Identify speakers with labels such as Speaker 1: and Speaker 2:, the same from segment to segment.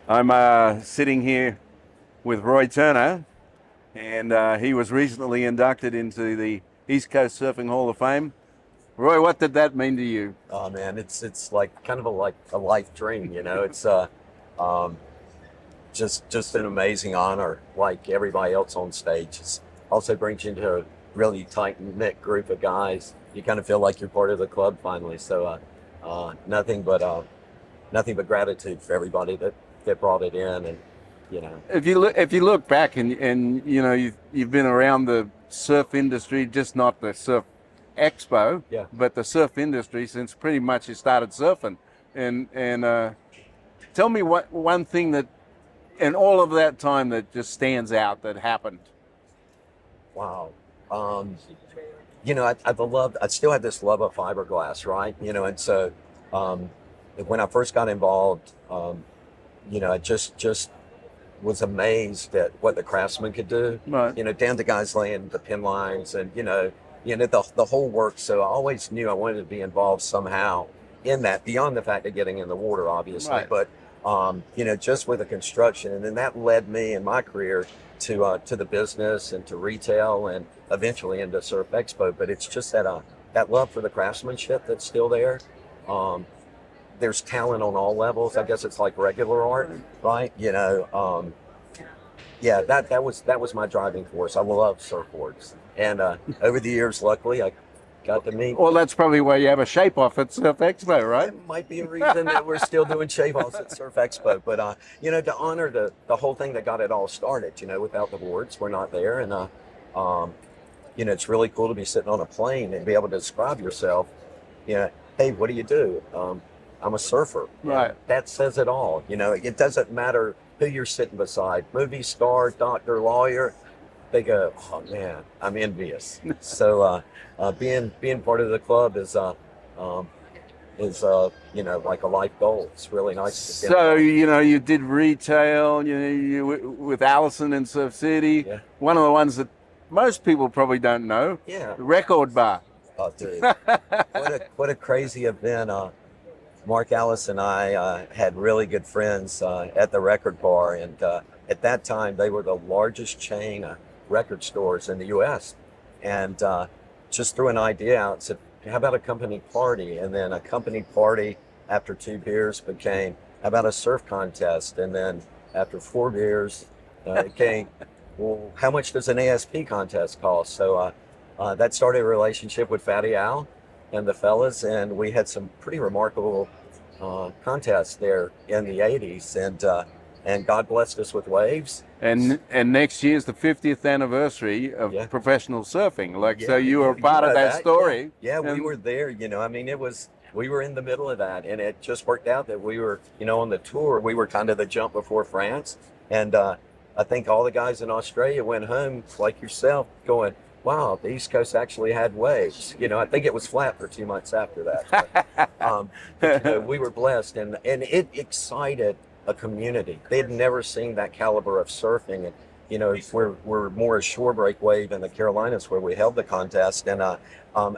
Speaker 1: I'm sitting here with Roy Turner, and he was recently inducted into the East Coast Surfing Hall of Fame. Roy, what did that mean to you?
Speaker 2: Oh man, it's like kind of like a life dream, you know. It's um, just an amazing honor, like everybody else on stage. It also brings you into a really tight knit group of guys. You kind of feel like you're part of the club finally. So nothing but gratitude for everybody that brought it in, and you know,
Speaker 1: If you look back and you've been around the surf industry, just not the surf expo,
Speaker 2: yeah.
Speaker 1: but the surf industry since pretty much you started surfing. And tell me what one thing that in all of that time that just stands out that happened.
Speaker 2: Wow. Um, I still have this love of fiberglass, right? And so um, when I first got involved, I just was amazed at what the craftsmen could do.
Speaker 1: Right.
Speaker 2: Down to guys laying the pin lines and the whole work. So I always knew I wanted to be involved somehow in that, beyond the fact of getting in the water, obviously,
Speaker 1: Right.
Speaker 2: but just with the construction, and then that led me in my career to the business and to retail and eventually into Surf Expo. But it's just that love for the craftsmanship that's still there. Um, there's talent on all levels. I guess it's like regular art, right? Yeah, that was my driving force. I love surfboards, and over the years, luckily, I got to meet.
Speaker 1: Well, that's probably why you have a shape off at Surf Expo, right?
Speaker 2: It might be a reason that we're still doing shave offs at Surf Expo, but to honor the whole thing that got it all started. Without the boards, we're not there, and um, it's really cool to be sitting on a plane and be able to describe yourself. Hey, what do you do? I'm a surfer. And
Speaker 1: Right.
Speaker 2: that says it all. It doesn't matter who you're sitting beside, movie star, doctor, lawyer. They go, oh man, I'm envious. So being part of the club um, is like a life goal. It's really nice to get
Speaker 1: So,
Speaker 2: involved.
Speaker 1: you did retail, with Allison in Surf City.
Speaker 2: Yeah,
Speaker 1: One of the ones that most people probably don't know,
Speaker 2: yeah.
Speaker 1: the Record Bar.
Speaker 2: Oh, dude, what a crazy event. Mark Alice and I had really good friends at the Record Bar, and at that time they were the largest chain of record stores in the U.S. And just threw an idea out, said, "How about a company party?" And then a company party after 2 beers became, "How about a surf contest?" And then after 4 beers, it came, "Well, how much does an ASP contest cost?" So that started a relationship with Fatty Al and the fellas, and we had some pretty remarkable contests there in the '80s, and God blessed us with waves.
Speaker 1: And next year's the 50th anniversary
Speaker 2: Yeah,
Speaker 1: of professional surfing. Like, so
Speaker 2: yeah,
Speaker 1: you were
Speaker 2: you
Speaker 1: part of
Speaker 2: know
Speaker 1: that
Speaker 2: that. Yeah,
Speaker 1: story.
Speaker 2: yeah, we
Speaker 1: And
Speaker 2: were there. I mean, we were in the middle of that, and it just worked out that we were, on the tour. We were kind of the jump before France, and I think all the guys in Australia went home like yourself, going, "Wow, the East Coast actually had waves." I think it was flat for 2 months after that. But we were blessed, and it excited a community. They had never seen that caliber of surfing, and we're more a shore break wave in the Carolinas where we held the contest, and I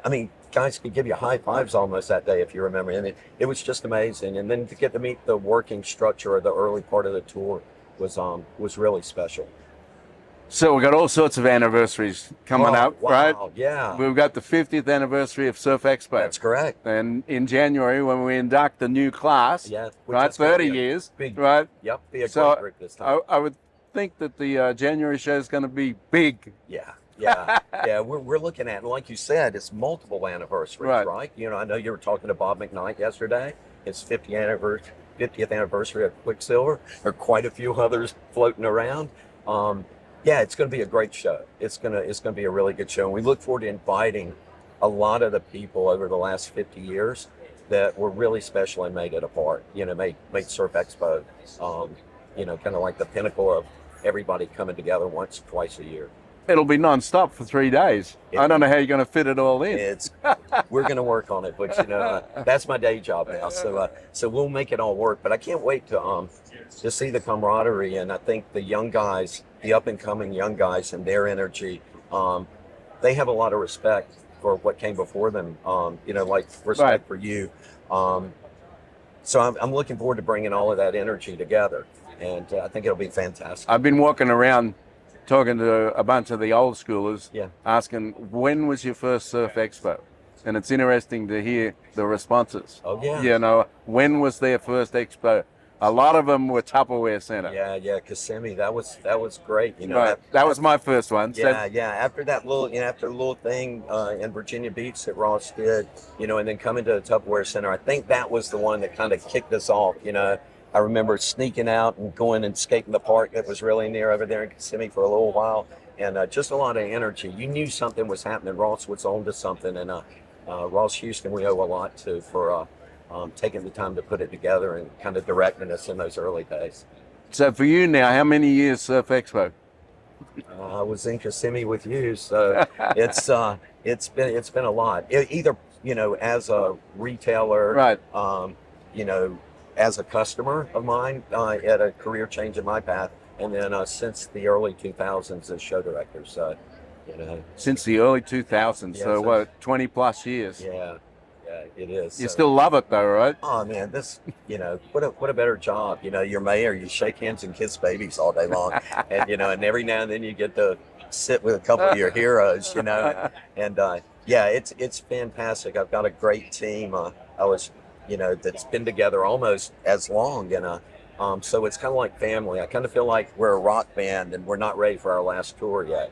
Speaker 2: mean, guys could give you high fives almost that day if you remember, and it was just amazing. And then to get to meet the working structure of the early part of the tour was really special.
Speaker 1: so we've got all sorts of anniversaries coming
Speaker 2: Oh
Speaker 1: up, right?
Speaker 2: wow, yeah,
Speaker 1: We've got the 50th anniversary of Surf Expo.
Speaker 2: that's correct.
Speaker 1: And in January, when we induct the new class,
Speaker 2: Yeah, which
Speaker 1: right,
Speaker 2: is going to
Speaker 1: 30
Speaker 2: be a
Speaker 1: years,
Speaker 2: big,
Speaker 1: right?
Speaker 2: yep, be a great
Speaker 1: So
Speaker 2: group this time.
Speaker 1: I would think that the January show is going to be big.
Speaker 2: Yeah, yeah, yeah. We're looking at, and like you said, it's multiple anniversaries,
Speaker 1: Right.
Speaker 2: right? I know you were talking to Bob McKnight yesterday. It's 50th anniversary of Quicksilver. There are quite a few others floating around. Um, yeah, it's going to be a great show. It's going to be a really good show, and we look forward to inviting a lot of the people over the last 50 years that were really special and made it a part. Made Surf Expo, kind of like the pinnacle of everybody coming together once, twice a year.
Speaker 1: It'll be non-stop for 3 days.
Speaker 2: It,
Speaker 1: I don't know how you're going to fit it all in.
Speaker 2: it's we're going to work on it, but that's my day job now. So we'll make it all work. But I can't wait to see the camaraderie, and I think the young guys, the up and coming young guys, and their energy. They have a lot of respect for what came before them. Like
Speaker 1: Right.
Speaker 2: respect for you. So I'm looking forward to bringing all of that energy together. and I think it'll be fantastic.
Speaker 1: I've been walking around talking to a bunch of the old schoolers,
Speaker 2: Yeah.
Speaker 1: asking, when was your first Surf Expo? And it's interesting to hear the responses.
Speaker 2: Oh, yeah.
Speaker 1: You know, when was their first expo? A lot of them were Tupperware Center.
Speaker 2: Yeah, Kissimmee, that was great. You know,
Speaker 1: Right. That was my first one. So-
Speaker 2: yeah. After that little, after the little thing in Virginia Beach that Ross did, and then coming to the Tupperware Center, I think that was the one that kind of kicked us off. I remember sneaking out and going and skating the park that was really near over there in Kissimmee for a little while, and just a lot of energy. You knew something was happening. Ross was on to something, and Ross Houston, we owe a lot to for taking the time to put it together and kind of directing us in those early days.
Speaker 1: So for you now, how many years Surf Expo?
Speaker 2: I was in Kissimmee with you, so it's been a lot. Either as a retailer,
Speaker 1: Right.
Speaker 2: As a customer of mine at a career change in my path, and then since the early 2000s as show director. So,
Speaker 1: Since the early 2000s,
Speaker 2: Yeah,
Speaker 1: so
Speaker 2: so-
Speaker 1: what, 20 plus years?
Speaker 2: yeah, it is.
Speaker 1: You
Speaker 2: So-
Speaker 1: still love it though, right?
Speaker 2: Oh man, this what a better job. You're mayor, you shake hands and kiss babies all day long, and every now and then you get to sit with a couple of your heroes, and it's fantastic. I've got a great team. That's been together almost as long, so it's kind of like family. I kind of feel like we're a rock band and we're not ready for our last tour yet,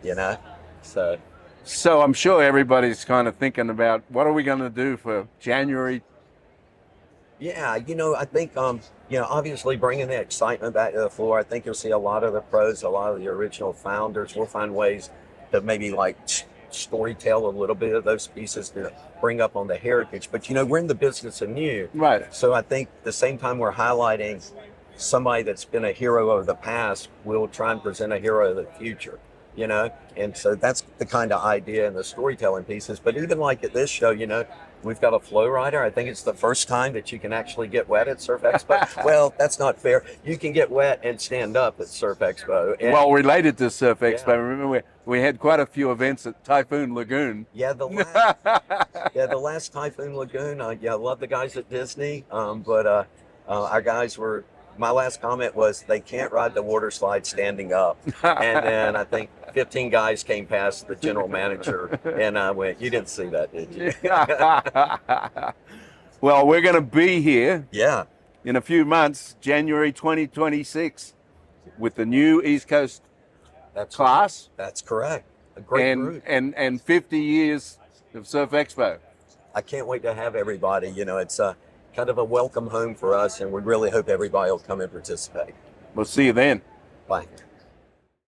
Speaker 2: So
Speaker 1: So I'm sure everybody's kind of thinking about what are we going to do for January.
Speaker 2: yeah, I think obviously bringing the excitement back to the floor. I think you'll see a lot of the pros, a lot of the original founders. We'll find ways to maybe like storytell a little bit of those pieces to bring up on the heritage. But we're in the business of new.
Speaker 1: Right.
Speaker 2: So I think the same time we're highlighting somebody that's been a hero of the past, we'll try and present a hero of the future, And so that's the kind of idea and the storytelling pieces. But even like at this show, we've got a flow rider. I think it's the first time that you can actually get wet at Surf Expo. Well, that's not fair. You can get wet and stand up at Surf Expo. And
Speaker 1: Well, related to Surf Expo,
Speaker 2: Yeah.
Speaker 1: remember we had quite a few events at Typhoon Lagoon.
Speaker 2: yeah, the last Typhoon Lagoon. I love the guys at Disney, but our guys were. My last comment was they can't ride the water slide standing up, and then I think 15 guys came past the general manager, and I went, "You didn't see that, did you?"
Speaker 1: Well, we're going to be here
Speaker 2: Yeah,
Speaker 1: in a few months, January 2026, with the new East Coast
Speaker 2: that's
Speaker 1: class
Speaker 2: That's correct. A great group.
Speaker 1: and 50 years of Surf Expo.
Speaker 2: I can't wait to have everybody. It's kind of a welcome home for us, and we really hope everybody will come and participate.
Speaker 1: We'll see you then.
Speaker 2: Bye.